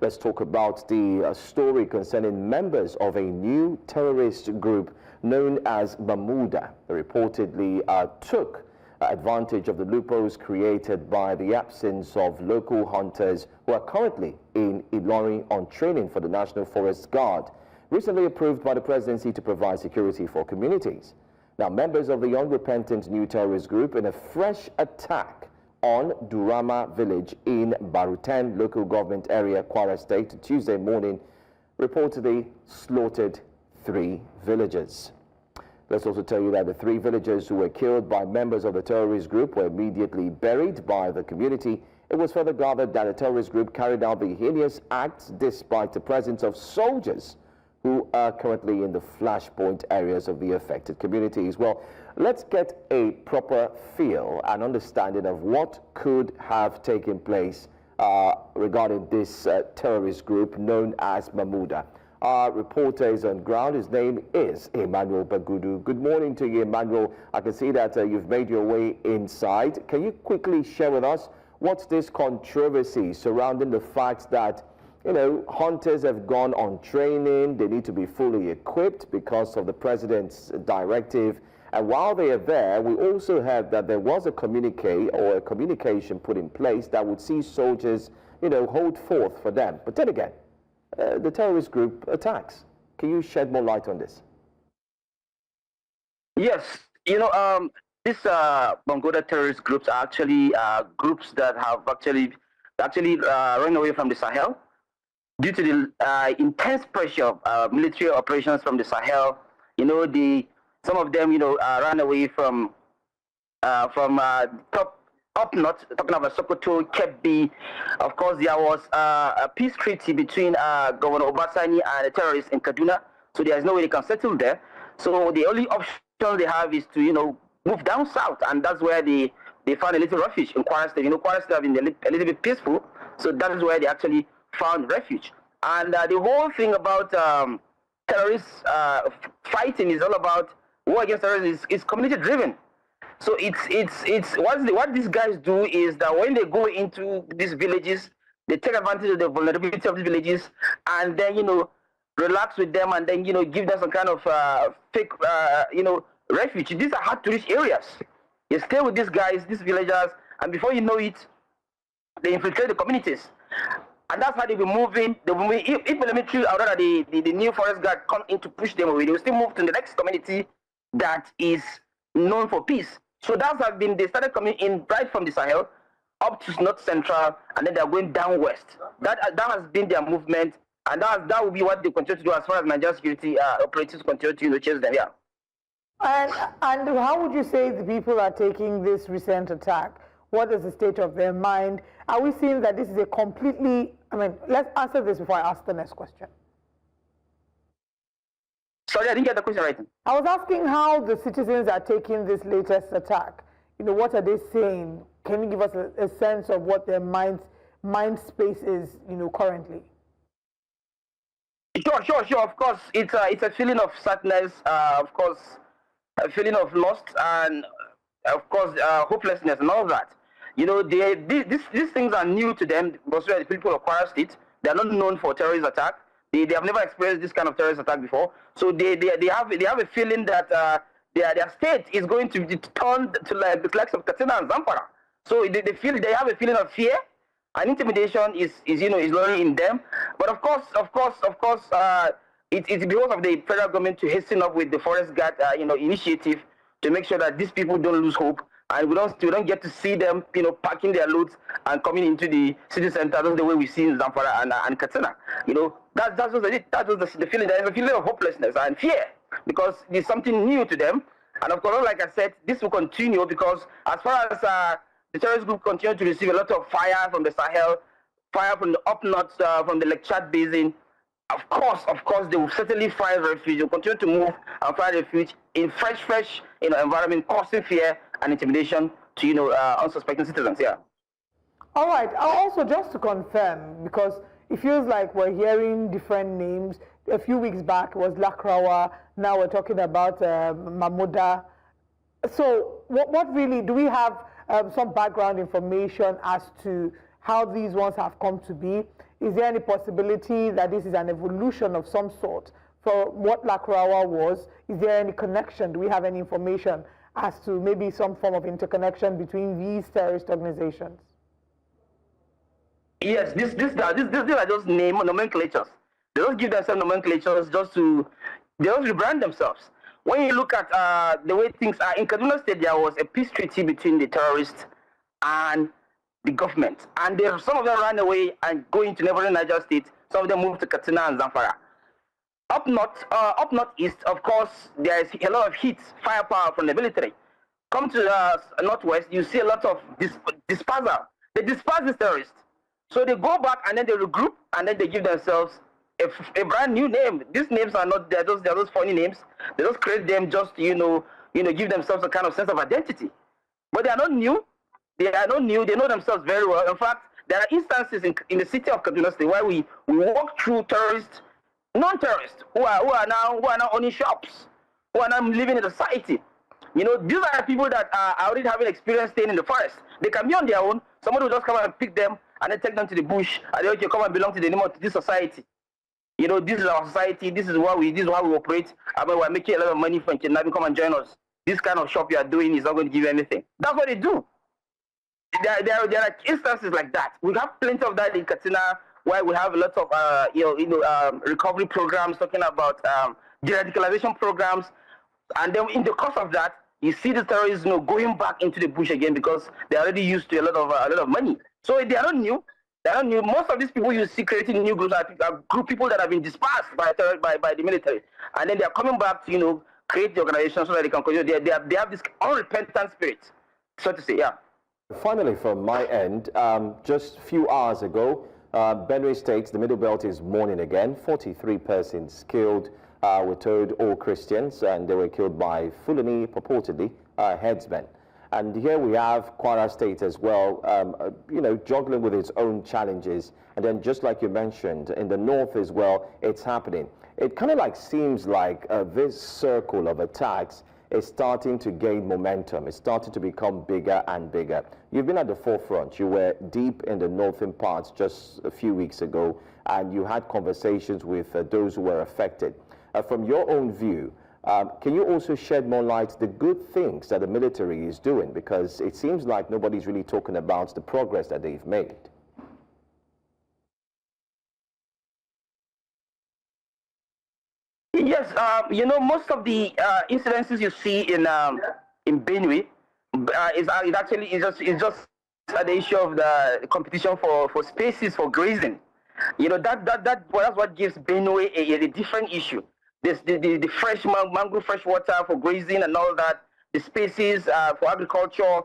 Let's talk about the story concerning members of a new terrorist group known as Mahmuda. They reportedly took advantage of the loopholes created by the absence of local hunters who are currently in Ilorin on training for the National Forest Guard, recently approved by the presidency to provide security for communities. Now, members of the unrepentant new terrorist group in a fresh attack on Duruma village in Baruten Local Government Area, Kwara State, Tuesday morning, reportedly slaughtered 3 villagers. Let's also tell you that the 3 villagers who were killed by members of the terrorist group were immediately buried by the community. It was further gathered that the terrorist group carried out the heinous acts despite the presence of soldiers who are currently in the flashpoint areas of the affected communities. Well, let's get a proper feel and understanding of what could have taken place regarding this terrorist group known as Mahmuda. Our reporter is on ground. His name is Emmanuel Bagudu. Good morning to you, Emmanuel. I can see that you've made your way inside. Can you quickly share with us what's this controversy surrounding the fact that, you know, hunters have gone on training, they need to be fully equipped because of the president's directive. And while they are there, we also heard that there was a communique or a communication put in place that would see soldiers, you know, hold forth for them. But then again, the terrorist group attacks. Can you shed more light on this? Yes, you know, these Mahmuda terrorist groups are actually groups that have actually run away from the Sahel due to the intense pressure of military operations from the Sahel. You know, some of them, you know, ran away from up north, talking about Sokoto, Kebbi. Of course, there was a peace treaty between Governor Obasani and the terrorists in Kaduna, so there is no way they can settle there. So the only option they have is to, you know, move down south, and that's where they found a little refuge in Kwara State. You know, Kwara State have been a little bit peaceful, so that is where they actually found refuge. And the whole thing about terrorists fighting is all about war against terrorism is community driven. So it's what these guys do is that when they go into these villages, they take advantage of the vulnerability of these villages, and then, you know, relax with them, and then, you know, give them some kind of fake you know, refuge. These are hard to reach areas. You stay with these guys, these villagers, and before you know it, they infiltrate the communities. And that's how they'll be moving. They'll be moving. If the military, or rather the new forest guard, come in to push them away, they will still move to the next community that is known for peace. So that's have been, they started coming in right from the Sahel up to North Central, and then they're going down west. That has been their movement, and that will be what they continue to do as far as Nigerian security operatives continue to, you know, chase them. Yeah. And how would you say the people are taking this recent attack? What is the state of their mind? Are we seeing that this is a completely, I mean, let's answer this before I ask the next question. Sorry, I didn't get the question right. I was asking how the citizens are taking this latest attack. You know, what are they saying? Can you give us a sense of what their mind space is, you know, currently? Sure. Of course, it's a feeling of sadness, of course, a feeling of loss, and of course, hopelessness and all that. You know, these things are new to them, mostly the people of Kwara State. They are not known for terrorist attack. They have never experienced this kind of terrorist attack before. So they have a feeling that their state is going to be turned to like the likes of Katsina and Zamfara. So they have a feeling of fear, and intimidation is lowering in them. But of course, it's because of the federal government to hasten up with the forest guard initiative to make sure that these people don't lose hope, and we don't get to see them, you know, packing their loads and coming into the city center. That's the way we see in Zamfara and Katsina. You know, that's just the feeling. There is a feeling of hopelessness and fear because it's something new to them. And of course, like I said, this will continue because as far as the terrorist group continue to receive a lot of fire from the Sahel, fire from the up north, from the Lake Chad Basin. Of course, they will certainly find refuge. They will continue to move and find refuge in fresh, environment, causing fear and intimidation to, unsuspecting citizens. Yeah. All right. Also, just to confirm, because it feels like we're hearing different names. A few weeks back it was Lakrawa. Now we're talking about Mahmuda. So, what really do we have some background information as to how these ones have come to be? Is there any possibility that this is an evolution of some sort for what Lakrawa was? Is there any connection? Do we have any information as to maybe some form of interconnection between these terrorist organizations? Yes, these are just nomenclatures. They just give themselves nomenclatures they just rebrand themselves. When you look at the way things are, in Kaduna State, there was a peace treaty between the terrorists and the government. And some of them ran away and go into neighboring Niger State. Some of them moved to Katsina and Zamfara. Up northeast, of course, there is a lot of heat, firepower from the military. Come to the northwest, you see a lot of dispersal. They disperse these terrorists. So they go back and then they regroup and then they give themselves a brand new name. These names are not, they're those funny names. They just create them just to, give themselves a kind of sense of identity. But they are not new. They are not new. They know themselves very well. In fact, there are instances in the city of Kaduna State where we walk through terrorists, non-terrorists, who are now owning shops, who are now living in the society. These are people that are already having experience staying in the forest. They can be on their own. Somebody will just come and pick them and then take them to the bush and they okay, come and belong to this society. This is our society. This is how we operate. I mean, we're making a lot of money from kidnapping. Come and join us. This kind of shop you are doing is not going to give you anything. That's what they do. There are instances like that. We have plenty of that in Katsina, where we have a lot of recovery programs talking about de-radicalization programs, and then in the course of that, you see the terrorists going back into the bush again because they're already used to a lot of money. So they are not new. They are not new. Most of these people you see creating new groups are people that have been dispersed by the military, and then they are coming back to create the organization so that they can continue. They have this unrepentant spirit, so to say. Yeah. Finally, from my end, just a few hours ago, Benue State, the Middle Belt, is mourning again. 43 persons killed, we're told all Christians, and they were killed by Fulani, purportedly, headsmen. And here we have Kwara State as well, juggling with its own challenges. And then just like you mentioned, in the north as well, it's happening. It kind of seems like this circle of attacks is starting to gain momentum. It's starting to become bigger and bigger. You've been at the forefront. You were deep in the northern parts just a few weeks ago, and you had conversations with those who were affected. From your own view, can you also shed more light on the good things that the military is doing? Because it seems like nobody's really talking about the progress that they've made. Yes, most of the incidences you see in Benue is just the issue of the competition for spaces for grazing. That's what gives Benue a different issue. The fresh mangrove fresh water for grazing and all that, the spaces for agriculture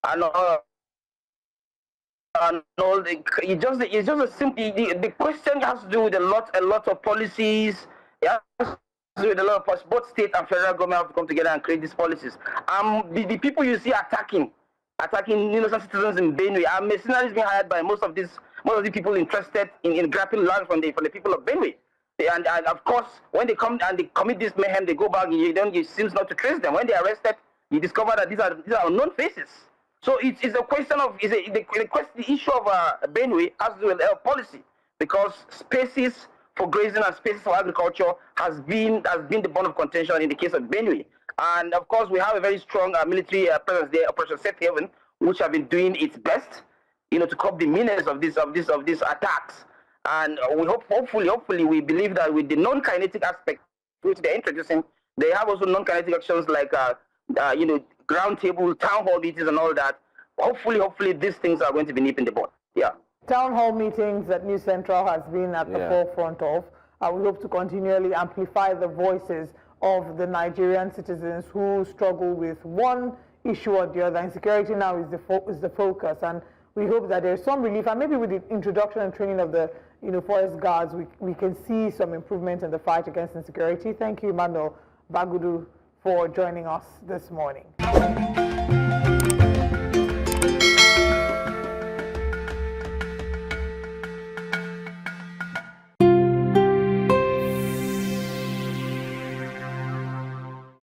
and all. It's just a simple. The question has to do with a lot of policies. Yeah, with a lot of both state and federal government have to come together and create these policies. The people you see attacking innocent citizens in Benue are mercenaries being hired by most of the people interested in grabbing land from the people of Benue. And of course, when they come and they commit this mayhem, they go back. It seems not to trace them. When they are arrested, you discover that these are unknown faces. So it's a question of the issue of Benue has to do with policy, because spaces for grazing and spaces for agriculture has been the bone of contention in the case of Benue. And of course, we have a very strong military presence there, Operation Safe Haven, which have been doing its best, to curb the menace of these attacks. And we hopefully, we believe that with the non-kinetic aspect which they're introducing, they have also non-kinetic actions like ground table, town hall meetings, and all that. Hopefully, these things are going to be nipped in the bud. Yeah. Town hall meetings that New Central has been at the forefront of. We hope to continually amplify the voices of the Nigerian citizens who struggle with one issue or the other. Insecurity now is the focus, and we hope that there's some relief. And maybe with the introduction and training of the forest guards, we can see some improvement in the fight against insecurity. Thank you, Emmanuel Bagudu, for joining us this morning.